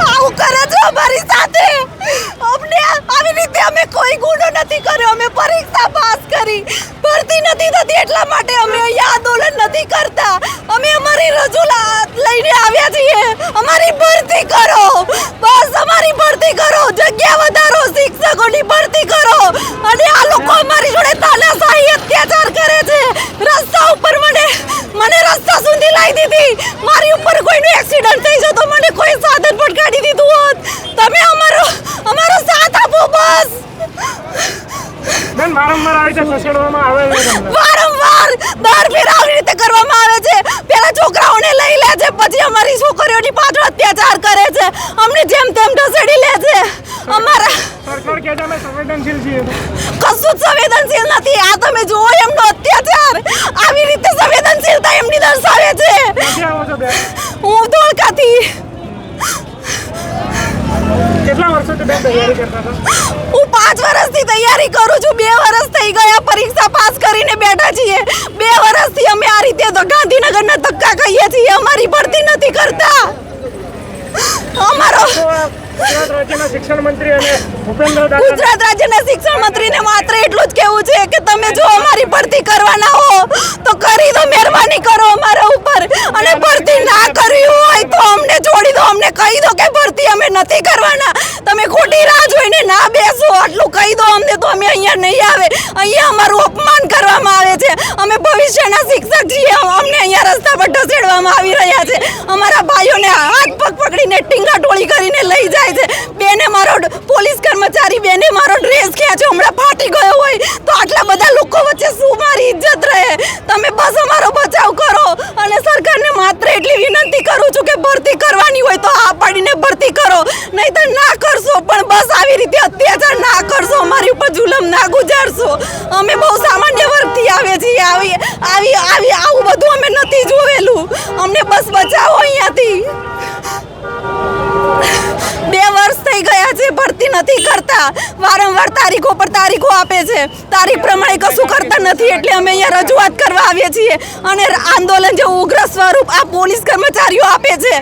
આવું કરે છે અમારી સાથે. અમને આવી રીતે અમે કોઈ ગુનો નથી કર્યો. અમે પરીક્ષા પાસ કરી, ભરતી નથી થતી એટલા માટે અમે અહીંયા આંદોલન નથી કરતા. અમે અમારી રજૂઆત લઈને આવ્યા છીએ. અમારી ભરતી કરો, બસ અમારી ભરતી કરો, જગ્યા વધારો, શિક્ષકોની ભરતી કરો. અને આ લોકો અમારી જોડે તાનાશાહી અત્યાચાર કરે છે. રસ્તા ઉપર મને રસ્તા સુધી લાવી દીધી. મારી ઉપર કોઈનું એક્સિડન્ટ થઈ જતો મને કોઈ સાધન પણ કાઢી દીધું હોત. તમે અમારો સાથ આપો બસ. બેન વારંવાર આવી રીતે ખસેડવામાં આવે છે. વારંવાર દર ફેર આવી રીતે કરવામાં આવે છે. પેલા છોકરાઓને લઈ લે છે, પછી અમારી છોકરીઓની પાછળ અત્યાચાર કરે છે. અમને જેમ તેમ ઢસેડી લે છે. અમારા સરકાર કહે છે અમે સંવેદનશીલ છીએ. કશું જ સંવેદનશીલ નથી. આ તમે જુઓ એમનો અત્યાચાર. આવી રીતે સંવેદનશીલતા એમની દર્શાવે છે. ક્યાંથી આવો છો બેન? હું ધોળકાથી. કેટલા વર્ષોથી બેન તૈયારી કરતા હતા? હું 5 વર્ષથી તૈયારી કરું છું. 2 વર્ષ થઈ ગયા પરીક્ષા પાસ કરીને બેઠા છીએ. 2 વર્ષથી અમે આ રીતે ગાંધીનગરના ધક્કા ખાઈએ છીએ. અમારી ભરતી નથી કરતા. અમારો ગુજરાત રાજ્યના શિક્ષણ મંત્રી અને ભૂપેન્દ્ર દાદા ગુજરાત રાજ્યના શિક્ષણ મંત્રીને માત્ર એટલું જ કહેવું છે કે તમે જો અમારી ભરતી કરવાના હો તો કરી દો, મહેરબાની કરો અમારા ઉપર. અને ભરતી ના કરવી હોય તો અમને છોડી દો. અમને કહી દો કે ભરતી અમે નથી કરવાના. તમે ખોટી રાહ જોઈને ના બેસો, આટલું કહી દો અમને તો અમે અહીંયા નહીં આવે. અહીંયા અમારું અપમાન કરવામાં આવે છે. અમે ભવિષ્યના શિક્ષક છીએ. અમને અહીંયા રસ્તા પર ઢસેડવામાં આવી રહ્યા છે. અમારા ભાઈઓને હાથ પગ પકડીને ટીંગાટોળી કરીને લઈ જાય છે. બેને મારો પોલીસ કર્મચારી બેને મારો ડ્રેસ ખેંચ્યો. હમણાં ફાટી ગયો હોય તો આટલા બધા લોકો વચ્ચે શું મારી ઇજ્જત રહે? તમે બસ અમારો બચાવ કરો. અને સરકારને માત્ર એટલી વિનંતી કરું છું કે ભરતી કરવાની હોય તો આ પાડીને ભરતી કરો, નહીં તો ના કરશો. પણ બસ આવી રીતે અત્યાચાર ના કરશો, અમારી ઉપર જુલમ ના ગુજારશો. અમે બહુ સામાન્ય વર્ગથી આવે છીએ. આવું બધું અમે નથી જોવેલું. અમને બસ બચાવો અહીંયાથી. 2 વર્ષ થઈ ગયા છે, ભરતી નથી કરતા. વારંવાર તારીખો પર તારીખો આપે છે. તારીખ પ્રમાણે કશું કરતા નથી. એટલે અમે અહીંયા રજૂઆત કરવા આવીએ છીએ. અને આંદોલન જે ઉગ્ર સ્વરૂપ આ પોલીસ કર્મચારીઓ આપે છે